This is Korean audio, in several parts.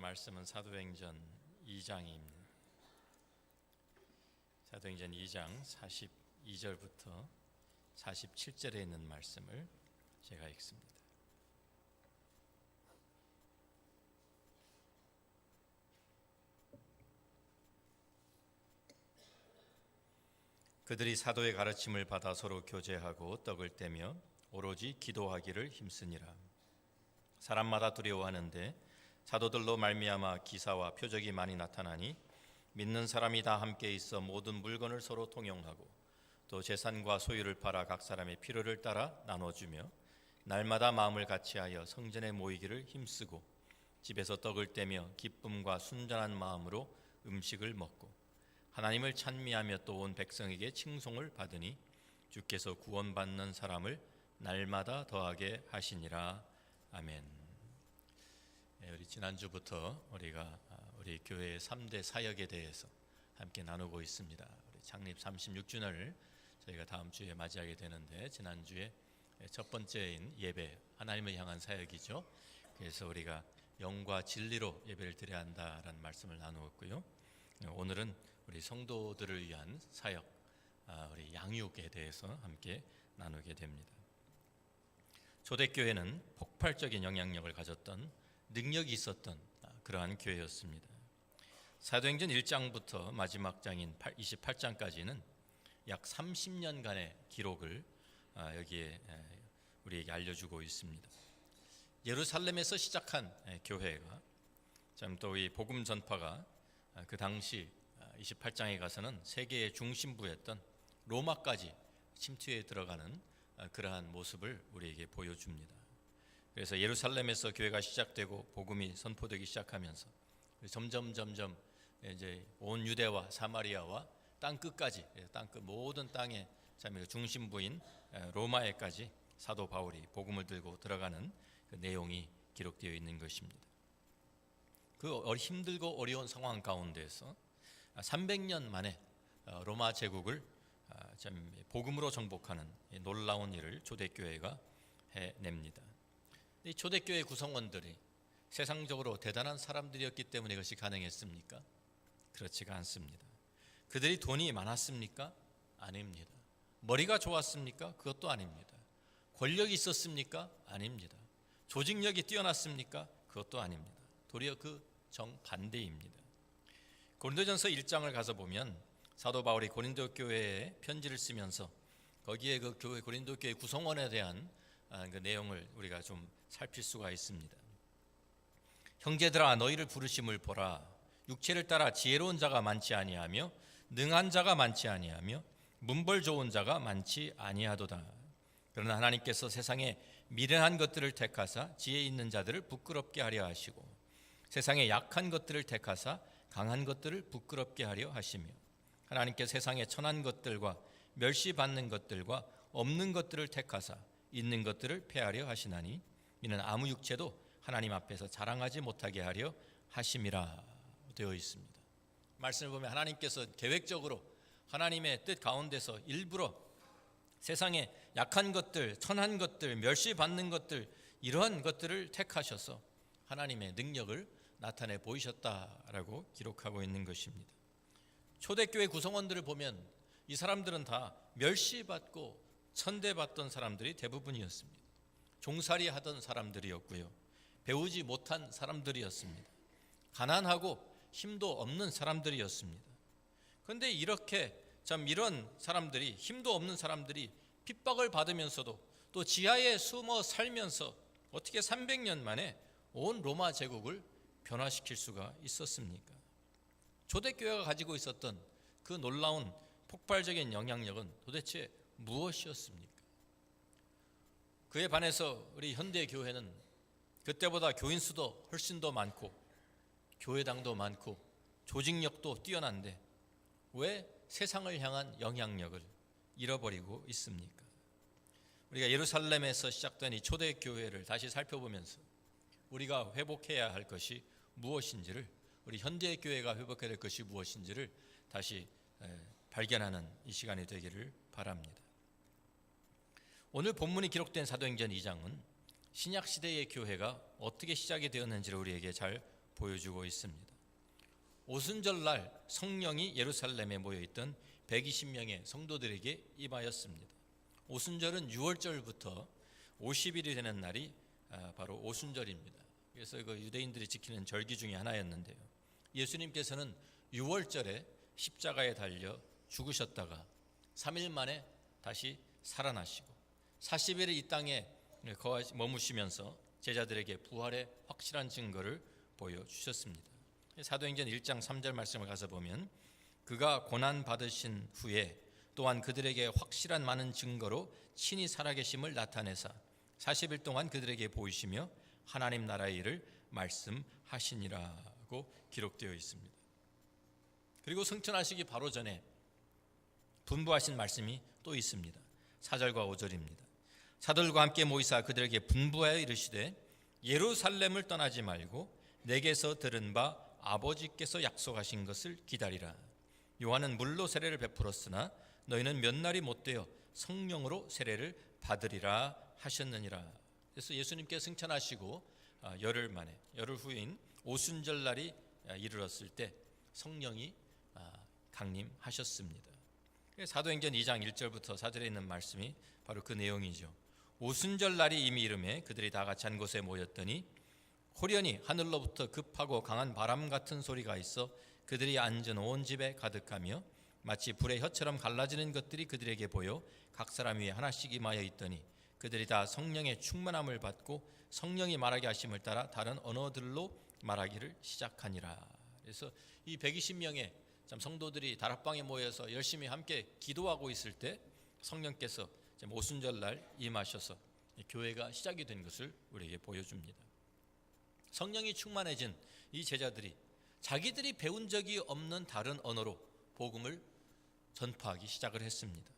말씀은 사도행전 2장입니다. 사도행전 2장 42절부터 47절에 있는 말씀을 제가 읽습니다. 그들이 사도의 가르침을 받아 서로 교제하고 떡을 떼며 오로지 기도하기를 힘쓰니라. 사람마다 두려워하는데 사도들로 말미암아 기사와 표적이 많이 나타나니 믿는 사람이 다 함께 있어 모든 물건을 서로 통용하고 또 재산과 소유를 팔아 각 사람의 필요를 따라 나눠주며 날마다 마음을 같이하여 성전에 모이기를 힘쓰고 집에서 떡을 떼며 기쁨과 순전한 마음으로 음식을 먹고 하나님을 찬미하며 또 온 백성에게 칭송을 받으니 주께서 구원받는 사람을 날마다 더하게 하시니라. 아멘. 우리 지난주부터 우리가 우리 교회의 3대 사역에 대해서 함께 나누고 있습니다. 우리 창립 36주년을 저희가 다음 주에 맞이하게 되는데 지난주에 첫 번째인 예배, 하나님을 향한 사역이죠. 그래서 우리가 영과 진리로 예배를 드려야 한다라는 말씀을 나누었고요. 오늘은 우리 성도들을 위한 사역, 우리 양육에 대해서 함께 나누게 됩니다. 초대교회는 폭발적인 영향력을 가졌던 능력이 있었던 그러한 교회였습니다. 사도행전 1장부터 마지막 장인 28장까지는 약 30년간의 기록을 여기에 우리에게 알려주고 있습니다. 예루살렘에서 시작한 교회가 참 또 이 복음 전파가 그 당시 28장에 가서는 세계의 중심부였던 로마까지 침투해 들어가는 그러한 모습을 우리에게 보여줍니다. 그래서 예루살렘에서 교회가 시작되고 복음이 선포되기 시작하면서 점점 이제 온 유대와 사마리아와 땅 끝까지 모든 땅의 중심부인 로마에까지 사도 바울이 복음을 들고 들어가는 그 내용이 기록되어 있는 것입니다. 그 힘들고 어려운 상황 가운데서 300년 만에 로마 제국을 복음으로 정복하는 놀라운 일을 초대교회가 해냅니다. 이 초대교회 구성원들이 세상적으로 대단한 사람들이었기 때문에 이것이 가능했습니까? 그렇지가 않습니다. 그들이 돈이 많았습니까? 아닙니다. 머리가 좋았습니까? 그것도 아닙니다. 권력이 있었습니까? 아닙니다. 조직력이 뛰어났습니까? 그것도 아닙니다. 도리어 그 정반대입니다. 고린도전서 1장을 가서 보면 사도 바울이 고린도 교회에 편지를 쓰면서 거기에 그 교회 고린도 교회 구성원에 대한 그 내용을 우리가 좀 살필 수가 있습니다. 형제들아 너희를 부르심을 보라. 육체를 따라 지혜로운 자가 많지 아니하며 능한 자가 많지 아니하며 문벌 좋은 자가 많지 아니하도다. 그러나 하나님께서 세상에 미련한 것들을 택하사 지혜 있는 자들을 부끄럽게 하려 하시고 세상에 약한 것들을 택하사 강한 것들을 부끄럽게 하려 하시며 하나님께 세상에 천한 것들과 멸시받는 것들과 없는 것들을 택하사 있는 것들을 폐하려 하시나니 이는 아무 육체도 하나님 앞에서 자랑하지 못하게 하려 하심이라 되어 있습니다. 말씀을 보면 하나님께서 계획적으로 하나님의 뜻 가운데서 일부러 세상에 약한 것들, 천한 것들, 멸시받는 것들 이러한 것들을 택하셔서 하나님의 능력을 나타내 보이셨다라고 기록하고 있는 것입니다. 초대교회 구성원들을 보면 이 사람들은 다 멸시받고 천대받던 사람들이 대부분이었습니다. 종살이 하던 사람들이었고요. 배우지 못한 사람들이었습니다. 가난하고 힘도 없는 사람들이었습니다. 그런데 이렇게 이런 사람들이 힘도 없는 사람들이 핍박을 받으면서도 또 지하에 숨어 살면서 어떻게 300년 만에 온 로마 제국을 변화시킬 수가 있었습니까? 초대교회가 가지고 있었던 그 놀라운 폭발적인 영향력은 도대체 무엇이었습니까? 그에 반해서 우리 현대 교회는 그때보다 교인 수도 훨씬 더 많고 교회당도 많고 조직력도 뛰어난데 왜 세상을 향한 영향력을 잃어버리고 있습니까? 우리가 예루살렘에서 시작된 이 초대교회를 다시 살펴보면서 우리가 회복해야 할 것이 무엇인지를 우리 현대 교회가 회복해야 될 것이 무엇인지를 다시 발견하는 이 시간이 되기를 바랍니다. 오늘 본문이 기록된 사도행전 2장은 신약시대의 교회가 어떻게 시작이 되었는지를 우리에게 잘 보여주고 있습니다. 오순절날 성령이 예루살렘에 모여있던 120명의 성도들에게 임하였습니다. 오순절은 6월절부터 50일이 되는 날이 바로 오순절입니다. 그래서 그 유대인들이 지키는 절기 중에 하나였는데요. 예수님께서는 6월절에 십자가에 달려 죽으셨다가 3일 만에 다시 살아나시고 40일을 이 땅에 머무시면서 제자들에게 부활의 확실한 증거를 보여주셨습니다. 사도행전 1장 3절 말씀을 가서 보면 그가 고난 받으신 후에 또한 그들에게 확실한 많은 증거로 친히 살아계심을 나타내사 40일 동안 그들에게 보이시며 하나님 나라의 일을 말씀하시니라고 기록되어 있습니다. 그리고 승천하시기 바로 전에 분부하신 말씀이 또 있습니다. 4절과 5절입니다. 사도들과 함께 모이사 그들에게 분부하여 이르시되 예루살렘을 떠나지 말고 내게서 들은 바 아버지께서 약속하신 것을 기다리라. 요한은 물로 세례를 베풀었으나 너희는 몇 날이 못되어 성령으로 세례를 받으리라 하셨느니라. 그래서 예수님께서 승천하시고 열흘 후인 오순절 날이 이르렀을 때 성령이 강림하셨습니다. 사도행전 2장 1절부터 4절에 있는 말씀이 바로 그 내용이죠. 오순절 날이 이미 이르매 그들이 다 같이 한 곳에 모였더니 호련히 하늘로부터 급하고 강한 바람 같은 소리가 있어 그들이 앉은 온 집에 가득하며 마치 불의 혀처럼 갈라지는 것들이 그들에게 보여 각 사람 위에 하나씩 임하여 있더니 그들이 다 성령의 충만함을 받고 성령이 말하게 하심을 따라 다른 언어들로 말하기를 시작하니라. 그래서 이 120명의 성도들이 다락방에 모여서 열심히 함께 기도하고 있을 때 성령께서 오순절 날 임하셔서 교회가 시작이 된 것을 우리에게 보여줍니다. 성령이 충만해진 이 제자들이 자기들이 배운 적이 없는 다른 언어로 복음을 전파하기 시작을 했습니다.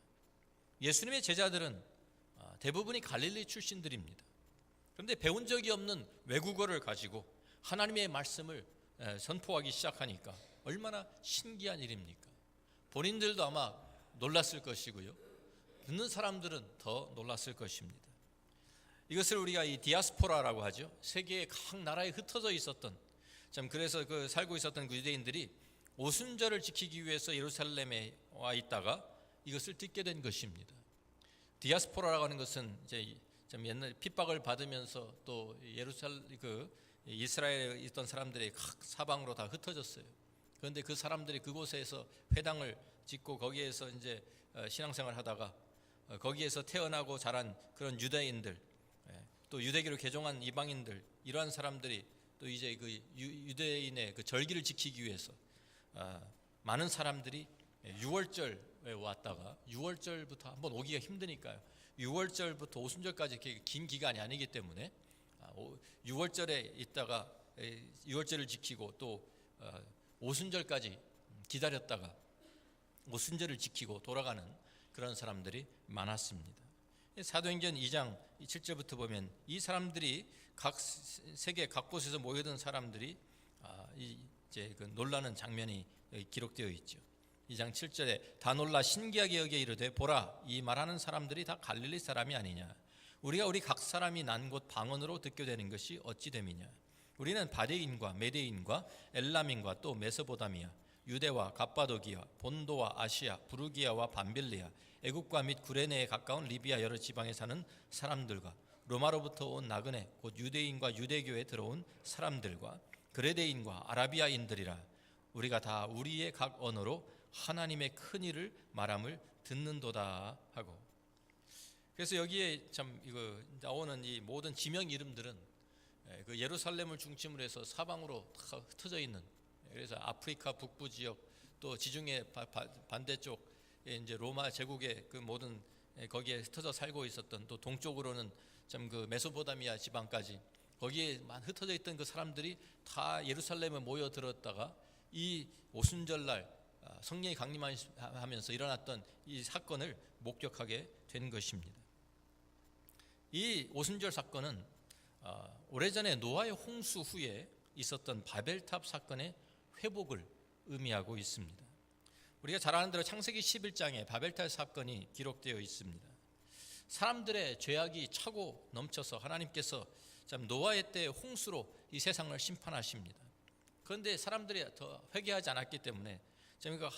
예수님의 제자들은 대부분이 갈릴리 출신들입니다. 그런데 배운 적이 없는 외국어를 가지고 하나님의 말씀을 선포하기 시작하니까 얼마나 신기한 일입니까? 본인들도 아마 놀랐을 것이고요. 듣는 사람들은 더 놀랐을 것입니다. 이것을 우리가 이 디아스포라라고 하죠. 세계의 각 나라에 흩어져 있었던 그래서 살고 있었던 그 유대인들이 오순절을 지키기 위해서 예루살렘에 와 있다가 이것을 듣게 된 것입니다. 디아스포라라고 하는 것은 이제 옛날 핍박을 받으면서 또 이스라엘에 있던 사람들이 각 사방으로 다 흩어졌어요. 그런데 그 사람들이 그곳에서 회당을 짓고 거기에서 이제 신앙생활을 하다가 거기에서 태어나고 자란 그런 유대인들, 또 유대교를 개종한 이방인들, 이러한 사람들이 또 이제 그 유대인의 그 절기를 지키기 위해서 많은 사람들이 6월절에 왔다가 6월절부터 한번 오기가 힘드니까요. 6월절부터 오순절까지 이렇게 긴 기간이 아니기 때문에 6월절에 있다가 6월절을 지키고 또 오순절까지 기다렸다가 오순절을 지키고 돌아가는 그런 사람들이 많았습니다. 사도행전 2장 7절부터 보면 이 사람들이 각 세계 각곳에서 모여든 사람들이 이제 그 놀라는 장면이 기록되어 있죠. 2장 7절에 다 놀라 신기하게 여겨 이르되 보라 이 말하는 사람들이 다 갈릴리 사람이 아니냐. 우리가 우리 각 사람이 난 곳 방언으로 듣게 되는 것이 어찌 됨이냐. 우리는 바데인과 메데인과 엘람인과 또 메소포타미아 유대와 갑바도기아 본도와 아시아 부르기아와 밤빌리아 애국과 및 구레네에 가까운 리비아 여러 지방에 사는 사람들과 로마로부터 온 나그네 곧 유대인과 유대교에 들어온 사람들과 그레데인과 아라비아인들이라. 우리가 다 우리의 각 언어로 하나님의 큰 일을 말함을 듣는도다 하고. 그래서 여기에 참 이거 나오는 이 모든 지명 이름들은 그 예루살렘을 중심으로 해서 사방으로 다 흩어져 있는, 그래서 아프리카 북부 지역 또 지중해 반대쪽에 이제 로마 제국의 그 모든 거기에 흩어져 살고 있었던, 또 동쪽으로는 참 그 메소포타미아 지방까지 거기에 흩어져 있던 그 사람들이 다 예루살렘에 모여들었다가 이 오순절날 성령이 강림하면서 일어났던 이 사건을 목격하게 된 것입니다. 이 오순절 사건은 오래전에 노아의 홍수 후에 있었던 바벨탑 사건의 회복을 의미하고 있습니다. 우리가 잘 아는 대로 창세기 11장에 바벨탑 사건이 기록되어 있습니다. 사람들의 죄악이 차고 넘쳐서 하나님께서 참 노아의 때 홍수로 이 세상을 심판하십니다. 그런데 사람들이 더 회개하지 않았기 때문에 그러니까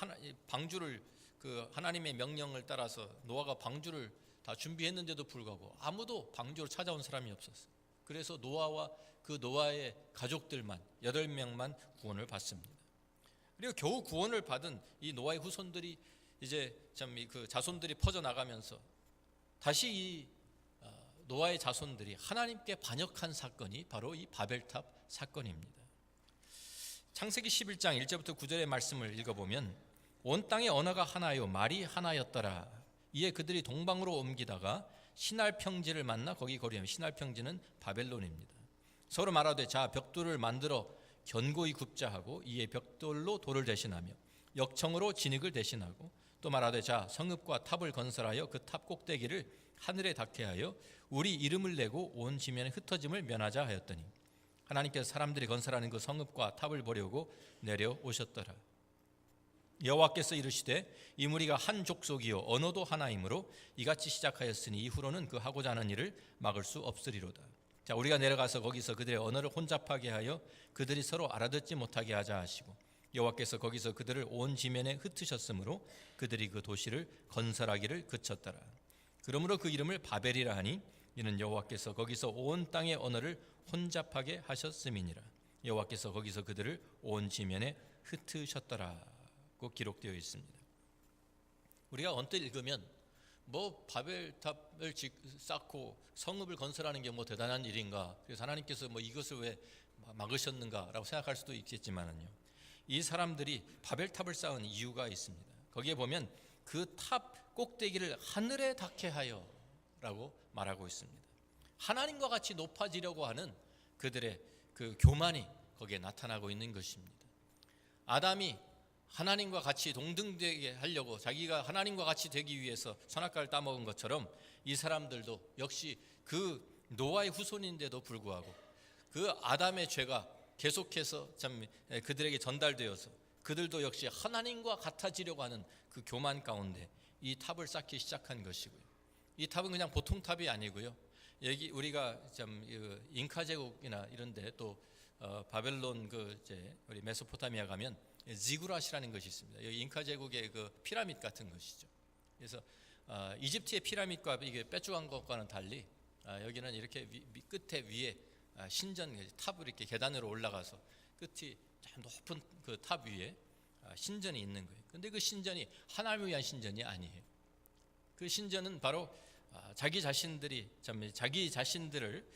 방주를 그 하나님의 명령을 따라서 노아가 방주를 다 준비했는데도 불구하고 아무도 방주로 찾아온 사람이 없었어요. 그래서 노아와 그 노아의 가족들만 8명만 구원을 받습니다. 그리고 겨우 구원을 받은 이 노아의 후손들이 이제 참 그 자손들이 퍼져 나가면서 다시 이 노아의 자손들이 하나님께 반역한 사건이 바로 이 바벨탑 사건입니다. 창세기 11장 1절부터 9절의 말씀을 읽어보면 온 땅의 언어가 하나요 말이 하나였더라. 이에 그들이 동방으로 옮기다가 시날 평지를 만나 거기 거리하며 시날 평지는 바벨론입니다. 서로 말하되 자 벽돌을 만들어 견고히 굽자 하고 이에 벽돌로 돌을 대신하며 역청으로 진흙을 대신하고 또 말하되 자 성읍과 탑을 건설하여 그 탑 꼭대기를 하늘에 닿게 하여 우리 이름을 내고 온 지면에 흩어짐을 면하자 하였더니 하나님께서 사람들이 건설하는 그 성읍과 탑을 보려고 내려오셨더라. 여호와께서 이르시되 이 무리가 한 족속이요 언어도 하나이므로 이같이 시작하였으니 이후로는 그 하고자 하는 일을 막을 수 없으리로다. 자 우리가 내려가서 거기서 그들의 언어를 혼잡하게 하여 그들이 서로 알아듣지 못하게 하자 하시고 여호와께서 거기서 그들을 온 지면에 흩으셨으므로 그들이 그 도시를 건설하기를 그쳤더라. 그러므로 그 이름을 바벨이라 하니 이는 여호와께서 거기서 온 땅의 언어를 혼잡하게 하셨음이니라. 여호와께서 거기서 그들을 온 지면에 흩으셨더라고 기록되어 있습니다. 우리가 언뜻 읽으면 뭐 바벨탑을 쌓고 성읍을 건설하는 게 뭐 대단한 일인가, 그래서 하나님께서 뭐 이것을 왜 막으셨는가라고 생각할 수도 있겠지만은요, 이 사람들이 바벨탑을 쌓은 이유가 있습니다. 거기에 보면 그 탑 꼭대기를 하늘에 닿게 하여라고 말하고 있습니다. 하나님과 같이 높아지려고 하는 그들의 그 교만이 거기에 나타나고 있는 것입니다. 아담이 하나님과 같이 동등되게 하려고 자기가 하나님과 같이 되기 위해서 선악과를 따먹은 것처럼 이 사람들도 역시 그 노아의 후손인데도 불구하고 그 아담의 죄가 계속해서 참 그들에게 전달되어서 그들도 역시 하나님과 같아지려고 하는 그 교만 가운데 이 탑을 쌓기 시작한 것이고요. 이 탑은 그냥 보통 탑이 아니고요. 여기 우리가 참 잉카 제국이나 이런데 또 바벨론 그 이제 우리 메소포타미아 가면 지구랏이라는 것이 있습니다. 여기 잉카 제국의 그 피라미드 같은 것이죠. 그래서 이집트의 피라미드과 이게 빼쭉한 것과는 달리 여기는 이렇게 끝에 위에 신전 탑을 이렇게 계단으로 올라가서 끝이 참 높은 그 탑 위에 신전이 있는 거예요. 그런데 그 신전이 하나님을 위한 신전이 아니에요. 그 신전은 바로 자기 자신들이 자기 자신들을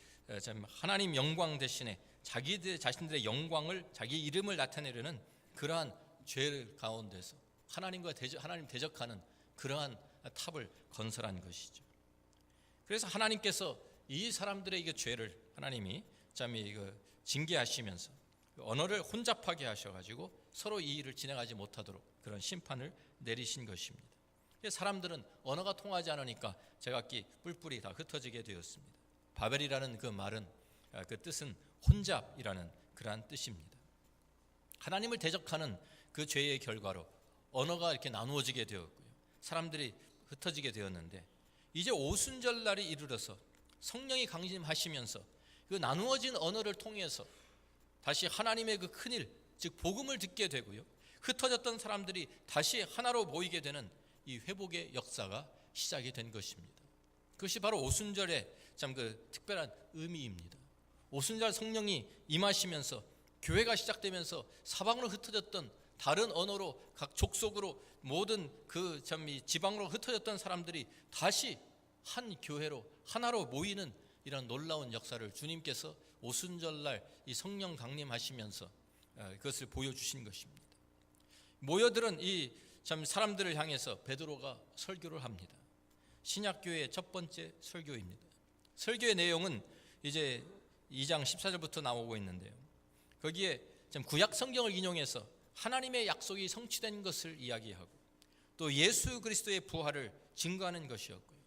하나님 영광 대신에 자기들 자신들의 영광을 자기 이름을 나타내려는 그러한 죄 가운데서 하나님 대적하는 그러한 탑을 건설한 것이죠. 그래서 하나님께서 이 사람들의 이 죄를 하나님이 징계하시면서 언어를 혼잡하게 하셔가지고 서로 이 일을 진행하지 못하도록 그런 심판을 내리신 것입니다. 사람들은 언어가 통하지 않으니까 제각기 뿔뿔이 다 흩어지게 되었습니다. 바벨이라는 그 말은 그 뜻은 혼잡이라는 그러한 뜻입니다. 하나님을 대적하는 그 죄의 결과로 언어가 이렇게 나누어지게 되었고요. 사람들이 흩어지게 되었는데 이제 오순절날이 이르러서 성령이 강림하시면서 그 나누어진 언어를 통해서 다시 하나님의 그 큰일, 즉 복음을 듣게 되고요. 흩어졌던 사람들이 다시 하나로 모이게 되는 이 회복의 역사가 시작이 된 것입니다. 그것이 바로 오순절의 참 그 특별한 의미입니다. 오순절 성령이 임하시면서 교회가 시작되면서 사방으로 흩어졌던 다른 언어로 각 족속으로 모든 그 참 이 지방으로 흩어졌던 사람들이 다시 한 교회로 하나로 모이는 이런 놀라운 역사를 주님께서 오순절날 이 성령 강림하시면서 그것을 보여주신 것입니다. 모여들은 이 참 사람들을 향해서 베드로가 설교를 합니다. 신약교회의 첫 번째 설교입니다. 설교의 내용은 이제 2장 14절부터 나오고 있는데요. 거기에 참 구약 성경을 인용해서 하나님의 약속이 성취된 것을 이야기하고 또 예수 그리스도의 부활을 증거하는 것이었고요.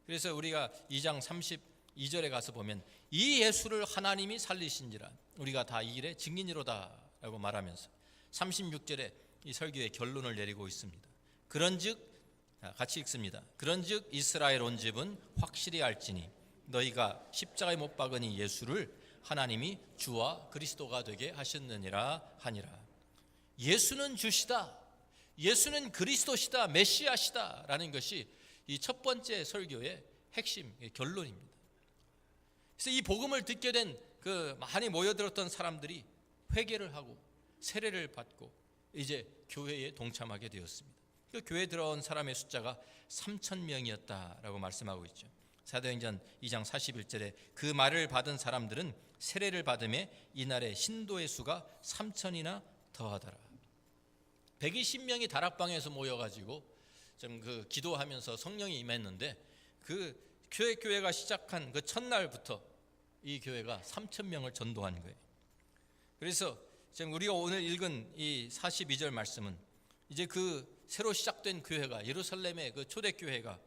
그래서 우리가 2장 32절에 가서 보면 이 예수를 하나님이 살리신지라 우리가 다 이 일의 증인이로다 라고 말하면서 36절에 이 설교의 결론을 내리고 있습니다. 그런즉 같이 읽습니다. 그런즉 이스라엘 온 집은 확실히 알지니 너희가 십자가에 못 박으니 예수를 하나님이 주와 그리스도가 되게 하셨느니라 하니라. 예수는 주시다, 예수는 그리스도시다, 메시아시다라는 것이 이 첫 번째 설교의 핵심 결론입니다. 그래서 이 복음을 듣게 된 그 많이 모여들었던 사람들이 회개를 하고 세례를 받고 이제 교회에 동참하게 되었습니다. 그 교회에 들어온 사람의 숫자가 3,000명이었다라고 말씀하고 있죠. 사도행전 2장 41절에 그 말을 받은 사람들은 세례를 받음에 이날의 신도의 수가 3,000이나 더하더라. 120명이 다락방에서 모여가지고 좀 그 기도하면서 성령이 임했는데 그 교회가 시작한 그 첫날부터 이 교회가 3,000명을 전도한 거예요. 그래서 지금 우리가 오늘 읽은 이 42절 말씀은 이제 그 새로 시작된 교회가, 예루살렘의 그 초대교회가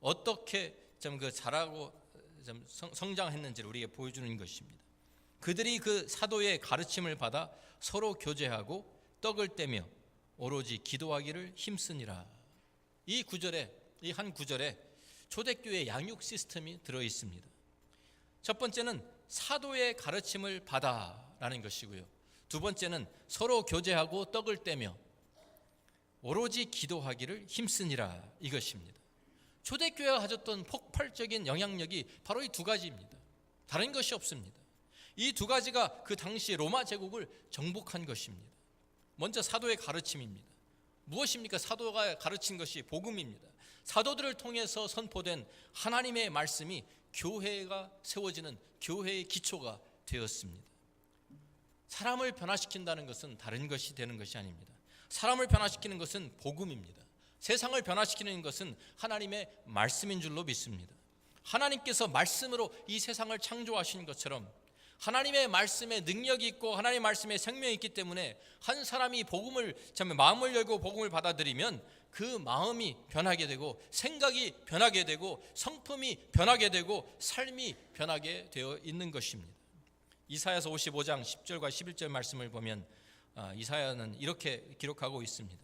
어떻게 좀 그 자라고 좀 성장했는지를 우리에게 보여주는 것입니다. 그들이 그 사도의 가르침을 받아 서로 교제하고 떡을 떼며 오로지 기도하기를 힘쓰니라. 이 구절에, 이 한 구절에 초대교회 양육 시스템이 들어 있습니다. 첫 번째는 사도의 가르침을 받아라는 것이고요. 두 번째는 서로 교제하고 떡을 떼며 오로지 기도하기를 힘쓰니라, 이것입니다. 초대교회가 가졌던 폭발적인 영향력이 바로 이 두 가지입니다. 다른 것이 없습니다. 이 두 가지가 그 당시 로마 제국을 정복한 것입니다. 먼저 사도의 가르침입니다. 무엇입니까? 사도가 가르친 것이 복음입니다. 사도들을 통해서 선포된 하나님의 말씀이 교회가 세워지는 교회의 기초가 되었습니다. 사람을 변화시킨다는 것은 다른 것이 되는 것이 아닙니다. 사람을 변화시키는 것은 복음입니다. 세상을 변화시키는 것은 하나님의 말씀인 줄로 믿습니다. 하나님께서 말씀으로 이 세상을 창조하신 것처럼 하나님의 말씀에 능력이 있고 하나님의 말씀에 생명이 있기 때문에 한 사람이 복음을 마음을 열고 복음을 받아들이면 그 마음이 변하게 되고 생각이 변하게 되고 성품이 변하게 되고 삶이 변하게 되어 있는 것입니다. 이사야서 55장 10절과 11절 말씀을 보면 이사야는 이렇게 기록하고 있습니다.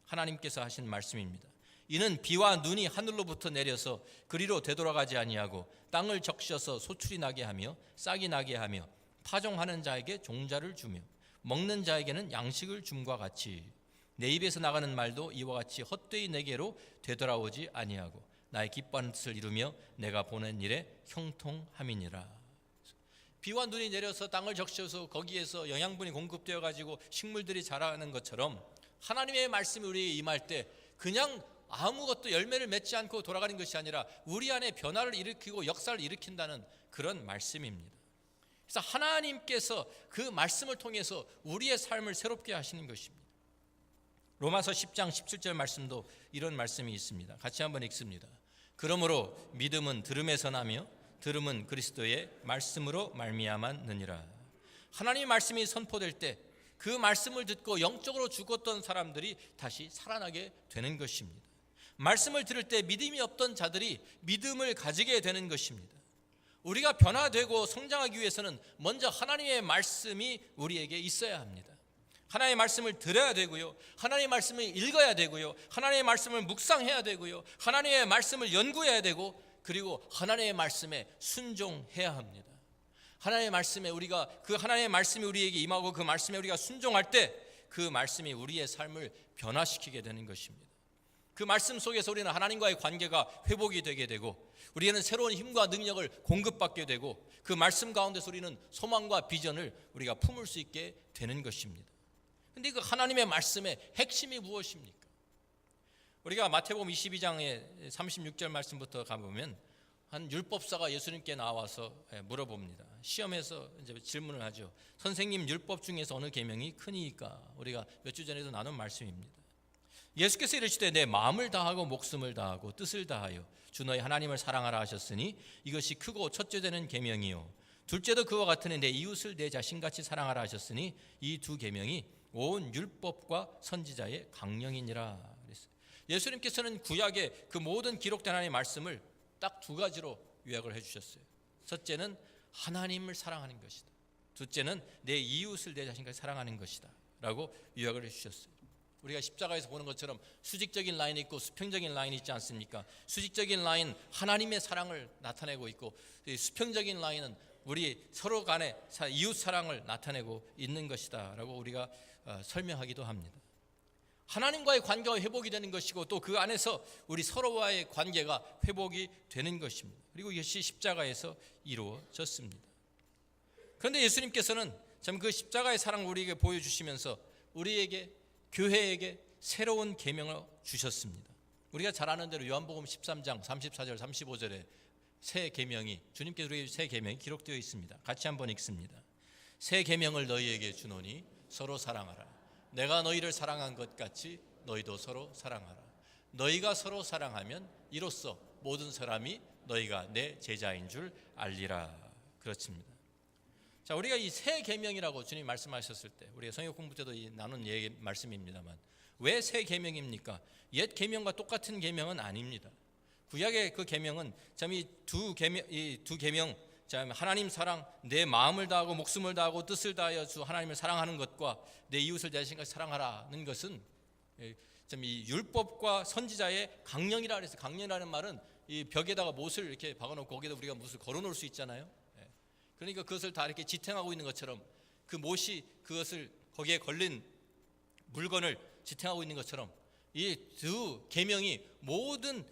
하나님께서 하신 말씀입니다. 이는 비와 눈이 하늘로부터 내려서 그리로 되돌아가지 아니하고 땅을 적셔서 소출이 나게 하며 싹이 나게 하며 파종하는 자에게 종자를 주며 먹는 자에게는 양식을 줌과 같이 내 입에서 나가는 말도 이와 같이 헛되이 내게로 되돌아오지 아니하고 나의 기뻐하는 뜻을 이루며 내가 보낸 일에 형통함이니라. 비와 눈이 내려서 땅을 적셔서 거기에서 영양분이 공급되어 가지고 식물들이 자라는 것처럼 하나님의 말씀이 우리에게 임할 때 그냥 아무것도 열매를 맺지 않고 돌아가는 것이 아니라 우리 안에 변화를 일으키고 역사를 일으킨다는 그런 말씀입니다. 그래서 하나님께서 그 말씀을 통해서 우리의 삶을 새롭게 하시는 것입니다. 로마서 10장 17절 말씀도 이런 말씀이 있습니다. 같이 한번 읽습니다. 그러므로 믿음은 들음에서 나며 들음은 그리스도의 말씀으로 말미암았느니라. 하나님의 말씀이 선포될 때 그 말씀을 듣고 영적으로 죽었던 사람들이 다시 살아나게 되는 것입니다. 말씀을 들을 때 믿음이 없던 자들이 믿음을 가지게 되는 것입니다. 우리가 변화되고 성장하기 위해서는 먼저 하나님의 말씀이 우리에게 있어야 합니다. 하나님의 말씀을 들어야 되고요, 하나님의 말씀을 읽어야 되고요, 하나님의 말씀을 묵상해야 되고요, 하나님의 말씀을 연구해야 되고, 그리고 하나님의 말씀에 순종해야 합니다. 하나님의 말씀에 우리가 그 하나님의 말씀이 우리에게 임하고 그 말씀에 우리가 순종할 때 그 말씀이 우리의 삶을 변화시키게 되는 것입니다. 그 말씀 속에서 우리는 하나님과의 관계가 회복이 되게 되고 우리는 새로운 힘과 능력을 공급받게 되고 그 말씀 가운데서 우리는 소망과 비전을 우리가 품을 수 있게 되는 것입니다. 그런데 그 하나님의 말씀의 핵심이 무엇입니까? 우리가 마태복음 22장의 36절 말씀부터 가보면 한 율법사가 예수님께 나와서 물어봅니다. 시험에서 이제 질문을 하죠. 선생님, 율법 중에서 어느 계명이 크니까? 우리가 몇 주 전에도 나눈 말씀입니다. 예수께서 이르시되 내 마음을 다하고 목숨을 다하고 뜻을 다하여 주 너희 하나님을 사랑하라 하셨으니 이것이 크고 첫째 되는 계명이요 둘째도 그와 같으니 내 이웃을 내 자신같이 사랑하라 하셨으니 이 두 계명이 온 율법과 선지자의 강령이니라 그랬어요. 예수님께서는 구약의 그 모든 기록된 하나님의 말씀을 딱 두 가지로 요약을 해주셨어요. 첫째는 하나님을 사랑하는 것이다. 둘째는 내 이웃을 내 자신같이 사랑하는 것이다 라고 요약을 해주셨어요. 우리가 십자가에서 보는 것처럼 수직적인 라인이 있고 수평적인 라인이 있지 않습니까? 수직적인 라인 하나님의 사랑을 나타내고 있고 수평적인 라인은 우리 서로 간의 이웃 사랑을 나타내고 있는 것이다라고 우리가 설명하기도 합니다. 하나님과의 관계가 회복이 되는 것이고 또 그 안에서 우리 서로와의 관계가 회복이 되는 것입니다. 그리고 이것이 십자가에서 이루어졌습니다. 그런데 예수님께서는 참 그 십자가의 사랑을 우리에게 보여주시면서 우리에게, 교회에게 새로운 계명을 주셨습니다. 우리가 잘 아는 대로 요한복음 13장 34절 35절에 새 계명이, 주님께서 우리에게 새 계명이 기록되어 있습니다. 같이 한번 읽습니다. 새 계명을 너희에게 주노니 서로 사랑하라. 내가 너희를 사랑한 것 같이 너희도 서로 사랑하라. 너희가 서로 사랑하면 이로써 모든 사람이 너희가 내 제자인 줄 알리라. 그렇습니다. 자, 우리가 이 새 계명이라고 주님 말씀하셨을 때, 우리가 성역 공부 때도 나눈 얘기 말씀입니다만, 왜 새 계명입니까? 옛 계명과 똑같은 계명은 아닙니다. 구약의 그 계명은 참 이 두 계명, 참 하나님 사랑, 내 마음을 다하고 목숨을 다하고 뜻을 다하여 주 하나님을 사랑하는 것과 내 이웃을 내 자신같이 사랑하라는 것은 참 이 율법과 선지자의 강령이라 그래서, 강령이라는 말은 이 벽에다가 못을 이렇게 박아놓고 거기다 우리가 못을 걸어놓을 수 있잖아요. 그러니까 그것을 다 이렇게 지탱하고 있는 것처럼, 그 못이 그것을 거기에 걸린 물건을 지탱하고 있는 것처럼, 이 두 계명이 모든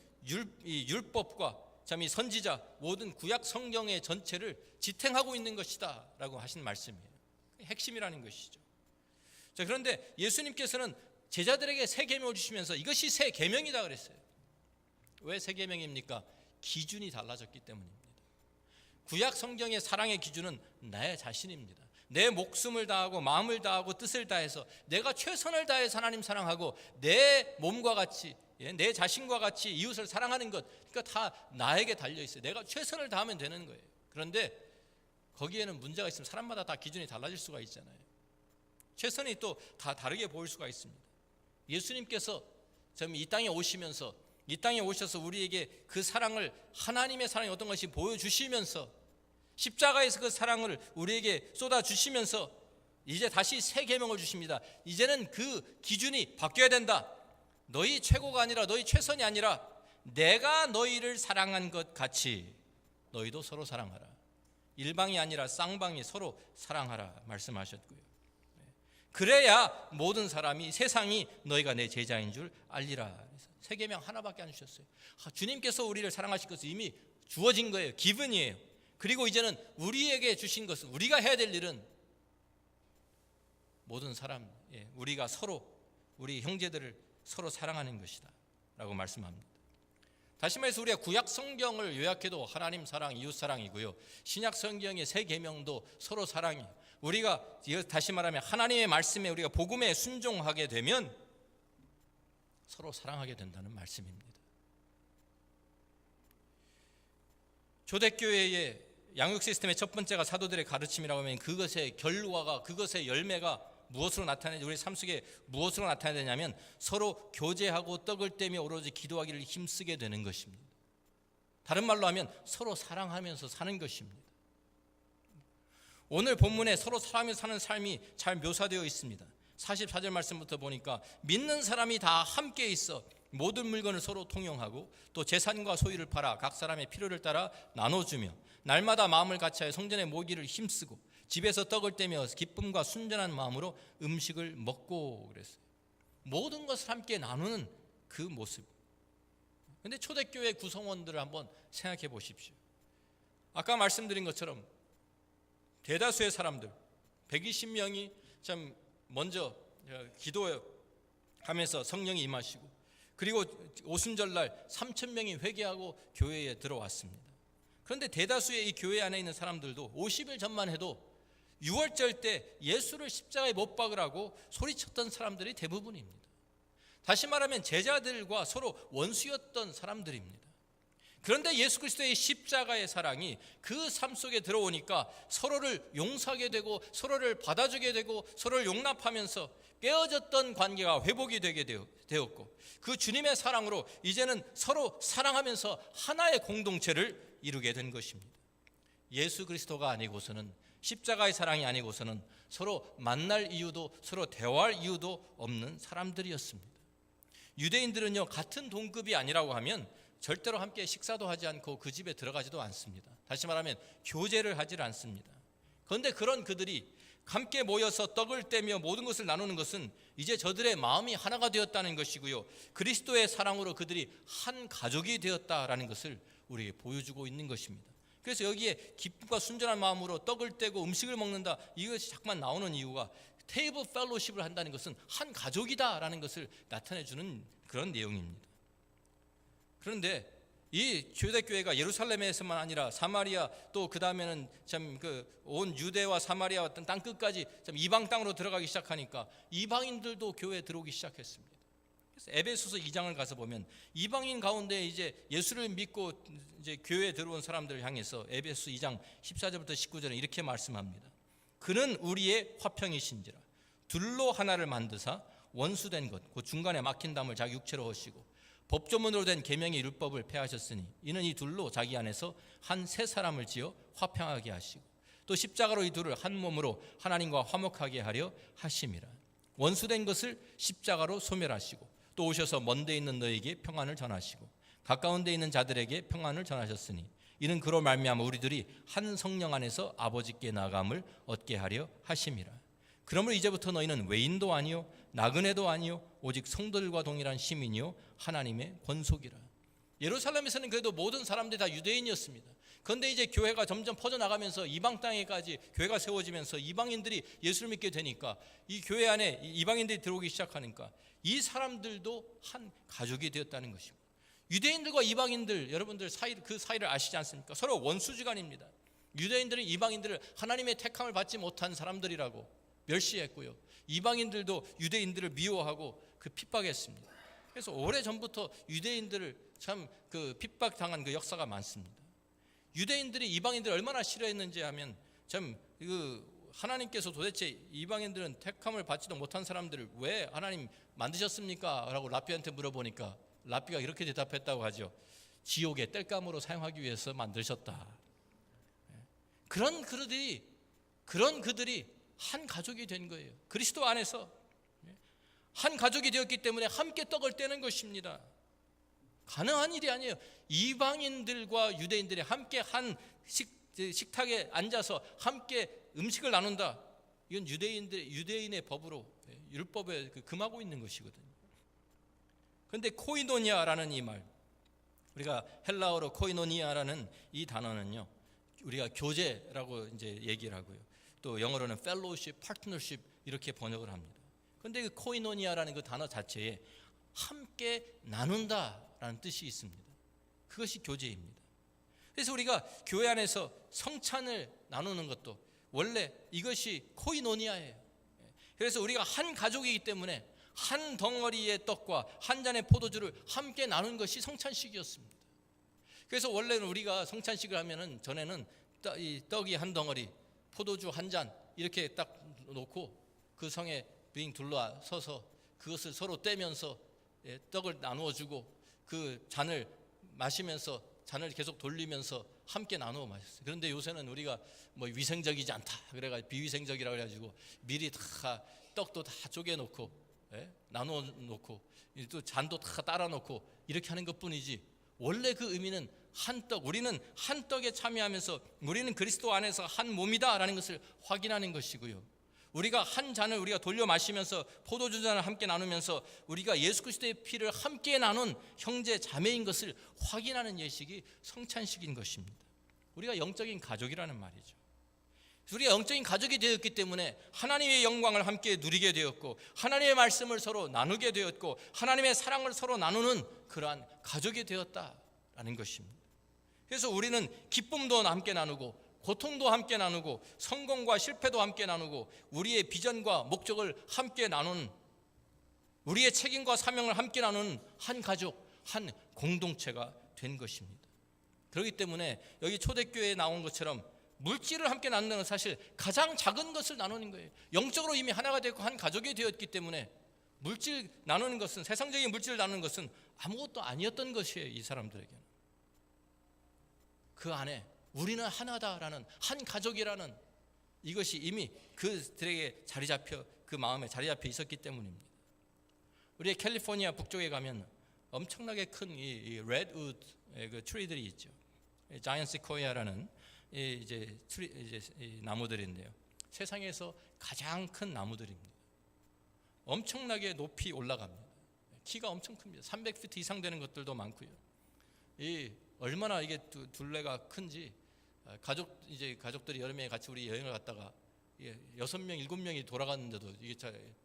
율법과 참 이 선지자, 모든 구약 성경의 전체를 지탱하고 있는 것이다라고 하신 말씀이에요. 핵심이라는 것이죠. 자, 그런데 예수님께서는 제자들에게 새 계명을 주시면서 이것이 새 계명이다 그랬어요. 왜 새 계명입니까? 기준이 달라졌기 때문입니다. 구약 성경의 사랑의 기준은 내 자신입니다. 내 목숨을 다하고 마음을 다하고 뜻을 다해서 내가 최선을 다해서 하나님 사랑하고 내 몸과 같이, 내 자신과 같이 이웃을 사랑하는 것, 그러니까 다 나에게 달려 있어요. 내가 최선을 다하면 되는 거예요. 그런데 거기에는 문제가 있으면 사람마다 다 기준이 달라질 수가 있잖아요. 최선이 또 다 다르게 보일 수가 있습니다. 예수님께서 이 땅에 오시면서, 이 땅에 오셔서 우리에게 그 사랑을, 하나님의 사랑이 어떤 것이 보여주시면서, 십자가에서 그 사랑을 우리에게 쏟아주시면서 이제 다시 새 계명을 주십니다. 이제는 그 기준이 바뀌어야 된다. 너희 최고가 아니라, 너희 최선이 아니라 내가 너희를 사랑한 것 같이 너희도 서로 사랑하라. 일방이 아니라 쌍방이 서로 사랑하라 말씀하셨고요. 그래야 모든 사람이, 세상이 너희가 내 제자인 줄 알리라. 새 계명 하나밖에 안 주셨어요. 주님께서 우리를 사랑하실 것은 이미 주어진 거예요. 기분이에요. 그리고 이제는 우리에게 주신 것은, 우리가 해야 될 일은 모든 사람, 우리가 서로, 우리 형제들을 서로 사랑하는 것이다 라고 말씀합니다. 다시 말해서 우리가 구약 성경을 요약해도 하나님 사랑, 이웃 사랑이고요, 신약 성경의 새 계명도 서로 사랑이에요. 우리가 다시 말하면 하나님의 말씀에, 우리가 복음에 순종하게 되면 서로 사랑하게 된다는 말씀입니다. 초대교회의 양육 시스템의 첫 번째가 사도들의 가르침이라고 하면 그것의 결과가, 그것의 열매가 무엇으로 나타내지, 우리 삶 속에 무엇으로 나타내야 되냐면 서로 교제하고 떡을 떼며 오로지 기도하기를 힘쓰게 되는 것입니다. 다른 말로 하면 서로 사랑하면서 사는 것입니다. 오늘 본문에 서로 사랑하며 사는 삶이 잘 묘사되어 있습니다. 44절 말씀부터 보니까 믿는 사람이 다 함께 있어 모든 물건을 서로 통용하고 또 재산과 소유를 팔아 각 사람의 필요를 따라 나눠주며 날마다 마음을 같이하여 성전에 모이기를 힘쓰고 집에서 떡을 떼며 기쁨과 순전한 마음으로 음식을 먹고 그랬어요. 모든 것을 함께 나누는 그 모습. 그런데 초대교회 구성원들을 한번 생각해 보십시오. 아까 말씀드린 것처럼 대다수의 사람들 120명이 참 먼저 기도하면서 성령이 임하시고, 그리고 오순절날 3,000명이 회개하고 교회에 들어왔습니다. 그런데 대다수의 이 교회 안에 있는 사람들도 50일 전만 해도 6월절 때 예수를 십자가에 못 박으라고 소리쳤던 사람들이 대부분입니다. 다시 말하면 제자들과 서로 원수였던 사람들입니다. 그런데 예수 그리스도의 십자가의 사랑이 그 삶 속에 들어오니까 서로를 용서하게 되고 서로를 받아주게 되고 서로를 용납하면서 깨어졌던 관계가 회복이 되게 되었고, 그 주님의 사랑으로 이제는 서로 사랑하면서 하나의 공동체를 이루게 된 것입니다. 예수 그리스도가 아니고서는, 십자가의 사랑이 아니고서는 서로 만날 이유도, 서로 대화할 이유도 없는 사람들이었습니다. 유대인들은요, 같은 동급이 아니라고 하면 절대로 함께 식사도 하지 않고 그 집에 들어가지도 않습니다. 다시 말하면 교제를 하지 않습니다. 그런데 그런 그들이 함께 모여서 떡을 떼며 모든 것을 나누는 것은 이제 저들의 마음이 하나가 되었다는 것이고요, 그리스도의 사랑으로 그들이 한 가족이 되었다라는 것을 우리에게 보여주고 있는 것입니다. 그래서 여기에 기쁨과 순전한 마음으로 떡을 떼고 음식을 먹는다, 이것이 자꾸만 나오는 이유가 테이블 펠로십을 한다는 것은 한 가족이다라는 것을 나타내주는 그런 내용입니다. 그런데 이 초대교회가 예루살렘에서만 아니라 사마리아, 또 그 다음에는 참 온 유대와 사마리아 어떤 땅 끝까지 참 이방 땅으로 들어가기 시작하니까 이방인들도 교회에 들어오기 시작했습니다. 그래서 에베소서 2장을 가서 보면 이방인 가운데 이제 예수를 믿고 이제 교회에 들어온 사람들을 향해서 에베소 2장 14절부터 19절에 이렇게 말씀합니다. 그는 우리의 화평이신지라 둘로 하나를 만드사 원수된 것 그 중간에 막힌 담을 자기 육체로 하시고 법조문으로 된 계명의 율법을 폐하셨으니 이는 이 둘로 자기 안에서 한 새 사람을 지어 화평하게 하시고 또 십자가로 이 둘을 한 몸으로 하나님과 화목하게 하려 하심이라. 원수된 것을 십자가로 소멸하시고 또 오셔서 먼 데 있는 너에게 평안을 전하시고 가까운 데 있는 자들에게 평안을 전하셨으니 이는 그로 말미암아 우리들이 한 성령 안에서 아버지께 나아감을 얻게 하려 하심이라. 그러므로 이제부터 너희는 외인도 아니요 나그네도 아니요 오직 성도들과 동일한 시민이요 하나님의 권속이라. 예루살렘에서는 그래도 모든 사람들이 다 유대인이었습니다. 그런데 이제 교회가 점점 퍼져나가면서 이방 땅에까지 교회가 세워지면서 이방인들이 예수를 믿게 되니까 이 교회 안에 이방인들이 들어오기 시작하니까 이 사람들도 한 가족이 되었다는 것입니다. 유대인들과 이방인들, 여러분들 그 사이를 아시지 않습니까? 서로 원수지간입니다. 유대인들은 이방인들을 하나님의 택함을 받지 못한 사람들이라고 멸시했고요, 이방인들도 유대인들을 미워하고 핍박했습니다. 그래서 오래전부터 유대인들을 참 핍박당한 그 역사가 많습니다. 유대인들이 이방인들을 얼마나 싫어했는지 하면 참 하나님께서 도대체 이방인들은 택함을 받지도 못한 사람들을 왜 하나님 만드셨습니까? 라고 랍비한테 물어보니까 랍비가 이렇게 대답했다고 하죠. 지옥의 땔감으로 사용하기 위해서 만드셨다. 그런 그들이 한 가족이 된 거예요. 그리스도 안에서 한 가족이 되었기 때문에 함께 떡을 떼는 것입니다. 가능한 일이 아니에요. 이방인들과 유대인들이 함께 한 식탁에 앉아서 함께 음식을 나눈다. 이건 유대인의 법으로, 율법에 금하고 있는 것이거든요. 그런데 코이노니아라는 이 말, 우리가 헬라어로 코이노니아라는 이 단어는요, 우리가 교제라고 이제 얘기를 하고요, 또 영어로는 펠로우십, 파트너십 이렇게 번역을 합니다. 그런데 그 코이노니아라는 그 단어 자체에 함께 나눈다라는 뜻이 있습니다. 그것이 교제입니다. 그래서 우리가 교회 안에서 성찬을 나누는 것도 원래 이것이 코이노니아예요. 그래서 우리가 한 가족이기 때문에 한 덩어리의 떡과 한 잔의 포도주를 함께 나눈 것이 성찬식이었습니다. 그래서 원래는 우리가 성찬식을 하면은 전에는 이 떡이 한 덩어리, 포도주 한 잔 이렇게 딱 놓고 그 성에 빙 둘러서서 그것을 서로 떼면서 떡을 나누어 주고 그 잔을 마시면서 잔을 계속 돌리면서 함께 나누어 마셨어요. 그런데 요새는 우리가 뭐 위생적이지 않다 그래가지고 비위생적이라고 해가지고 미리 다 떡도 다 쪼개 놓고 나누어 놓고 또 잔도 다 따라 놓고 이렇게 하는 것뿐이지, 원래 그 의미는 한 떡, 우리는 한 떡에 참여하면서 우리는 그리스도 안에서 한 몸이다라는 것을 확인하는 것이고요, 우리가 한 잔을 우리가 돌려 마시면서 포도주 잔을 함께 나누면서 우리가 예수 그리스도의 피를 함께 나눈 형제 자매인 것을 확인하는 예식이 성찬식인 것입니다. 우리가 영적인 가족이라는 말이죠. 우리가 영적인 가족이 되었기 때문에 하나님의 영광을 함께 누리게 되었고 하나님의 말씀을 서로 나누게 되었고 하나님의 사랑을 서로 나누는 그러한 가족이 되었다라는 것입니다. 그래서 우리는 기쁨도 함께 나누고 고통도 함께 나누고 성공과 실패도 함께 나누고 우리의 비전과 목적을 함께 나누는, 우리의 책임과 사명을 함께 나누는 한 가족, 한 공동체가 된 것입니다. 그렇기 때문에 여기 초대교회에 나온 것처럼 물질을 함께 나누는 건 사실 가장 작은 것을 나누는 거예요. 영적으로 이미 하나가 되고 한 가족이 되었기 때문에 물질 나누는 것은, 세상적인 물질을 나누는 것은 아무것도 아니었던 것이에요. 이 사람들에게는 그 안에 우리는 하나다라는, 한 가족이라는 이것이 이미 그들에게 그 마음에 자리 잡혀 있었기 때문입니다. 우리의 캘리포니아 북쪽에 가면 엄청나게 큰 이 레드우드 그 트리들이 있죠. 자이언트 시코야라는 이제 이 나무들인데요. 세상에서 가장 큰 나무들입니다. 엄청나게 높이 올라갑니다. 키가 엄청 큽니다. 300피트 이상 되는 것들도 많고요. 이 얼마나 이게 둘레가 큰지 가족들이 여름에 같이 우리 여행을 갔다가 6명, 7명이 돌아갔는데도 이게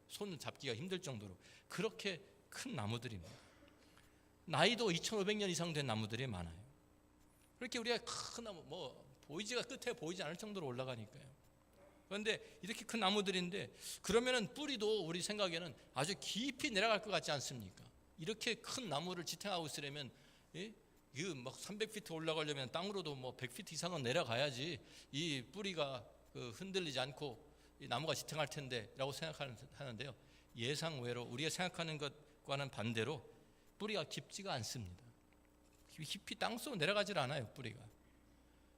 손 잡기가 힘들 정도로 그렇게 큰 나무들입니다. 나이도 2,500년 이상 된 나무들이 많아요. 그렇게 우리가 큰 나무 보이지가 끝에 보이지 않을 정도로 올라가니까요. 그런데 이렇게 큰 나무들인데 그러면은 뿌리도 우리 생각에는 아주 깊이 내려갈 것 같지 않습니까? 이렇게 큰 나무를 지탱하고 있으려면 이거 막 300피트 올라가려면 땅으로도 100피트 이상은 내려가야지 이 뿌리가 흔들리지 않고 이 나무가 지탱할 텐데라고 생각하는데요. 예상외로 우리가 생각하는 것과는 반대로 뿌리가 깊지가 않습니다. 깊이 땅속으로 내려가질 않아요, 뿌리가.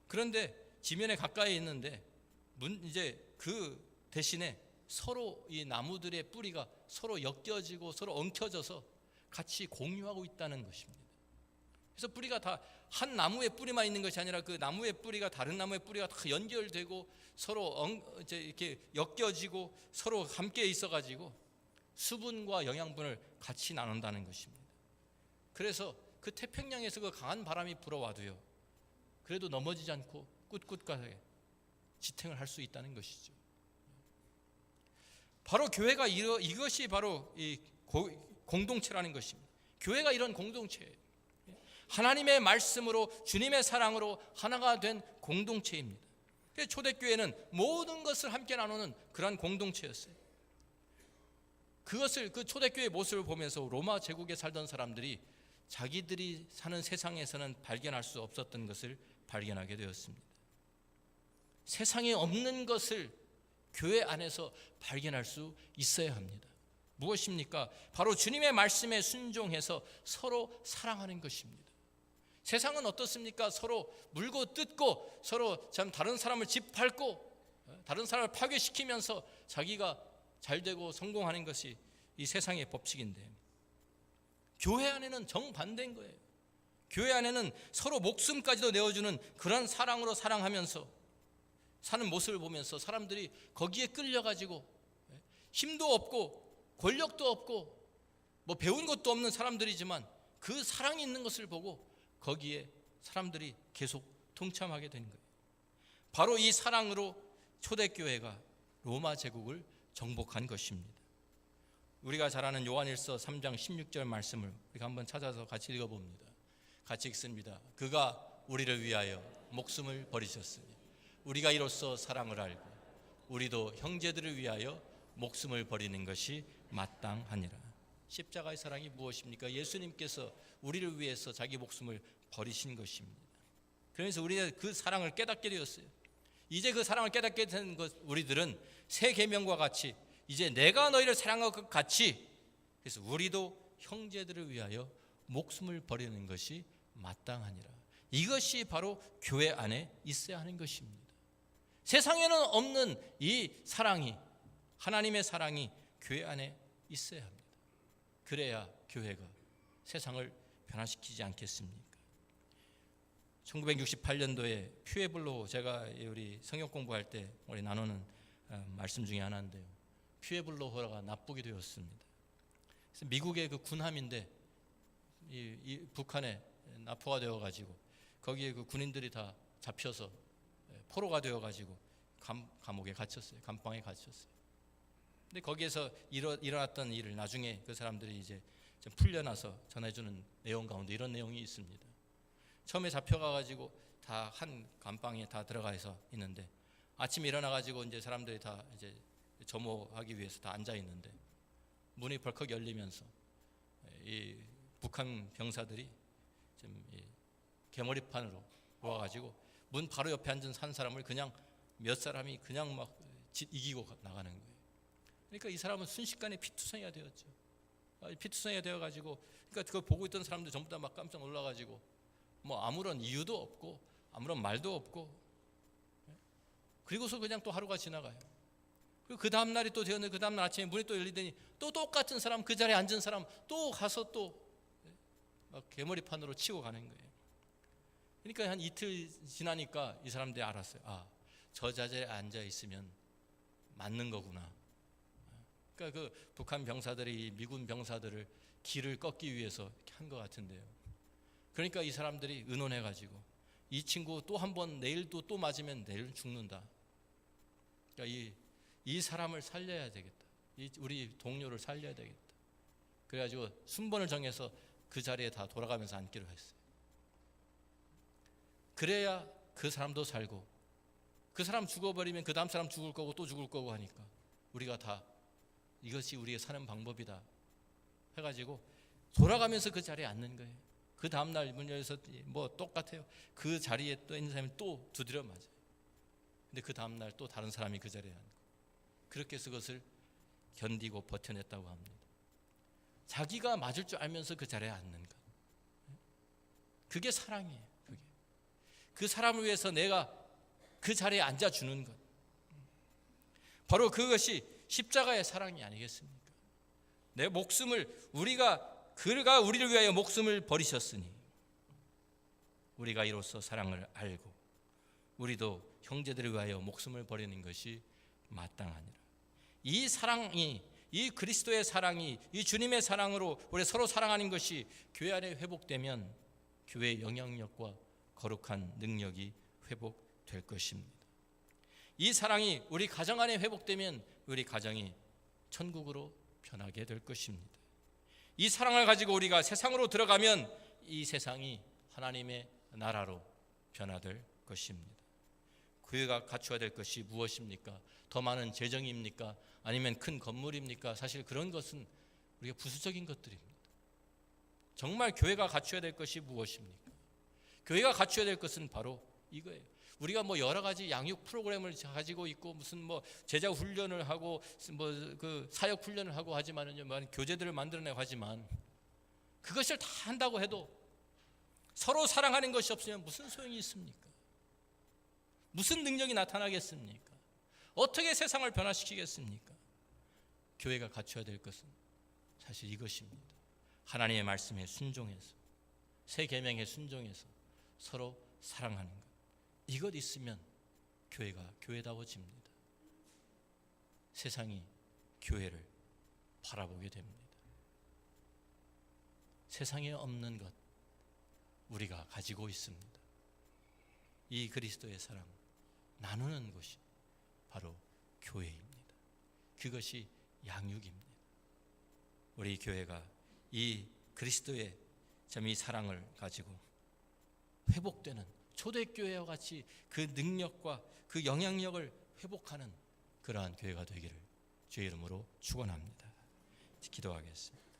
그런데 지면에 가까이 있는데 이제 그 대신에 서로 이 나무들의 뿌리가 서로 엮여지고 서로 엉켜져서 같이 공유하고 있다는 것입니다. 그래서 뿌리가 다 한 나무의 뿌리만 있는 것이 아니라 그 나무의 뿌리가 다른 나무의 뿌리가 다 연결되고 서로 이제 이렇게 엮여지고 서로 함께 있어가지고 수분과 영양분을 같이 나눈다는 것입니다. 그래서 그 태평양에서 그 강한 바람이 불어와도요, 그래도 넘어지지 않고 꿋꿋하게 지탱을 할 수 있다는 것이죠. 바로 교회가 이것이 바로 이 공동체라는 것입니다. 교회가 이런 공동체예요. 하나님의 말씀으로 주님의 사랑으로 하나가 된 공동체입니다. 초대교회는 모든 것을 함께 나누는 그런 공동체였어요. 그것을 그 초대교회의 모습을 보면서 로마 제국에 살던 사람들이 자기들이 사는 세상에서는 발견할 수 없었던 것을 발견하게 되었습니다. 세상에 없는 것을 교회 안에서 발견할 수 있어야 합니다. 무엇입니까? 바로 주님의 말씀에 순종해서 서로 사랑하는 것입니다. 세상은 어떻습니까? 서로 물고 뜯고 서로 참 다른 사람을 짓밟고 다른 사람을 파괴시키면서 자기가 잘되고 성공하는 것이 이 세상의 법칙인데, 교회 안에는 정반대인 거예요. 교회 안에는 서로 목숨까지도 내어주는 그런 사랑으로 사랑하면서 사는 모습을 보면서 사람들이 거기에 끌려가지고 힘도 없고 권력도 없고 배운 것도 없는 사람들이지만 그 사랑이 있는 것을 보고 거기에 사람들이 계속 동참하게 된 거예요. 바로 이 사랑으로 초대교회가 로마 제국을 정복한 것입니다. 우리가 잘 아는 요한일서 3장 16절 말씀을 우리가 한번 찾아서 같이 읽어봅니다. 같이 읽습니다. 그가 우리를 위하여 목숨을 버리셨으니 우리가 이로써 사랑을 알고 우리도 형제들을 위하여 목숨을 버리는 것이 마땅하니라. 십자가의 사랑이 무엇입니까? 예수님께서 우리를 위해서 자기 목숨을 버리신 것입니다. 그래서 우리가 그 사랑을 깨닫게 되었어요. 이제 그 사랑을 깨닫게 된 우리들은 새 계명과 같이 이제 내가 너희를 사랑한 것 같이, 그래서 우리도 형제들을 위하여 목숨을 버리는 것이 마땅하니라. 이것이 바로 교회 안에 있어야 하는 것입니다. 세상에는 없는 이 사랑이, 하나님의 사랑이 교회 안에 있어야 합니다. 그래야 교회가 세상을 변화시키지 않겠습니까? 1968년도에 퓨에블로, 제가 우리 성역 공부할 때 우리 나누는 말씀 중에 하나인데요, 퓨에블로호가 납북이 되었습니다. 그래서 미국의 그 군함인데 이 북한에 납포가 되어가지고 거기에 그 군인들이 다 잡혀서 포로가 되어가지고 감옥에 갇혔어요. 감방에 갇혔어요. 근데 거기에서 일어났던 일을 나중에 그 사람들이 이제 좀 풀려나서 전해주는 내용 가운데 이런 내용이 있습니다. 처음에 잡혀가가지고 다 한 감방에 다 들어가서 있는데 아침에 일어나가지고 이제 사람들이 다 이제 점호하기 위해서 다 앉아 있는데 문이 벌컥 열리면서 이 북한 병사들이 좀 개머리판으로 모아가지고 문 바로 옆에 앉은 한 사람을 그냥 몇 사람이 그냥 막 이기고 나가는 거예요. 그러니까 이 사람은 순식간에 피투성이가 되었죠. 피투성이가 되어가지고, 그러니까 그걸 보고 있던 사람들 전부 다 막 깜짝 놀라가지고 아무런 이유도 없고 아무런 말도 없고, 그리고서 그냥 또 하루가 지나가요. 그리고 그 다음 날이 또 되었는데 그 다음 날 아침에 문이 또 열리더니 또 똑같은 사람, 그 자리에 앉은 사람 또 가서 또 막 개머리판으로 치고 가는 거예요. 그러니까 한 이틀 지나니까 이 사람들이 알았어요. 아, 저 자리에 앉아 있으면 맞는 거구나. 그러니까 그 북한 병사들이 미군 병사들을 길을 꺾기 위해서 한 것 같은데요. 그러니까 이 사람들이 의논해가지고 이 친구 또 한 번 내일도 또 맞으면 내일은 죽는다. 그러니까 이 사람을 살려야 되겠다. 우리 동료를 살려야 되겠다. 그래가지고 순번을 정해서 그 자리에 다 돌아가면서 앉기로 했어요. 그래야 그 사람도 살고, 그 사람 죽어버리면 그 다음 사람 죽을 거고 또 죽을 거고 하니까 우리가 다 이것이 우리의 사는 방법이다 해가지고 돌아가면서 그 자리에 앉는 거예요. 그 다음날 문 열어서 뭐 똑같아요. 그 자리에 또 있는 사람이 또 두드려 맞아요. 근데 그 다음날 또 다른 사람이 그 자리에 앉고, 그렇게 해서 그것을 견디고 버텨냈다고 합니다. 자기가 맞을 줄 알면서 그 자리에 앉는 것, 그게 사랑이에요. 그 사람을 위해서 내가 그 자리에 앉아주는 것, 바로 그것이 십자가의 사랑이 아니겠습니까? 내 목숨을, 그가 우리를 위하여 목숨을 버리셨으니 우리가 이로써 사랑을 알고 우리도 형제들을 위하여 목숨을 버리는 것이 마땅하니라. 이 사랑이, 이 그리스도의 사랑이, 이 주님의 사랑으로 우리 서로 사랑하는 것이 교회 안에 회복되면 교회의 영향력과 거룩한 능력이 회복될 것입니다. 이 사랑이 우리 가정 안에 회복되면 우리 가정이 천국으로 변하게 될 것입니다. 이 사랑을 가지고 우리가 세상으로 들어가면 이 세상이 하나님의 나라로 변화될 것입니다. 교회가 갖춰야 될 것이 무엇입니까? 더 많은 재정입니까? 아니면 큰 건물입니까? 사실 그런 것은 우리가 부수적인 것들입니다. 정말 교회가 갖춰야 될 것이 무엇입니까? 교회가 갖춰야 될 것은 바로 이거예요. 우리가 뭐 여러 가지 양육 프로그램을 가지고 있고 무슨 뭐 제자 훈련을 하고 뭐 그 사역 훈련을 하고 하지만은요, 교재들을 만들어내고 하지만 그것을 다 한다고 해도 서로 사랑하는 것이 없으면 무슨 소용이 있습니까? 무슨 능력이 나타나겠습니까? 어떻게 세상을 변화시키겠습니까? 교회가 갖춰야 될 것은 사실 이것입니다. 하나님의 말씀에 순종해서, 새 계명에 순종해서 서로 사랑하는 것, 이것 있으면 교회가 교회다워집니다. 세상이 교회를 바라보게 됩니다. 세상에 없는 것 우리가 가지고 있습니다. 이 그리스도의 사랑 나누는 것이 바로 교회입니다. 그것이 양육입니다. 우리 교회가 이 그리스도의 이 사랑을 가지고 회복되는 초대교회와 같이 그 능력과 그 영향력을 회복하는 그러한 교회가 되기를 주의 이름으로 축원합니다. 기도하겠습니다.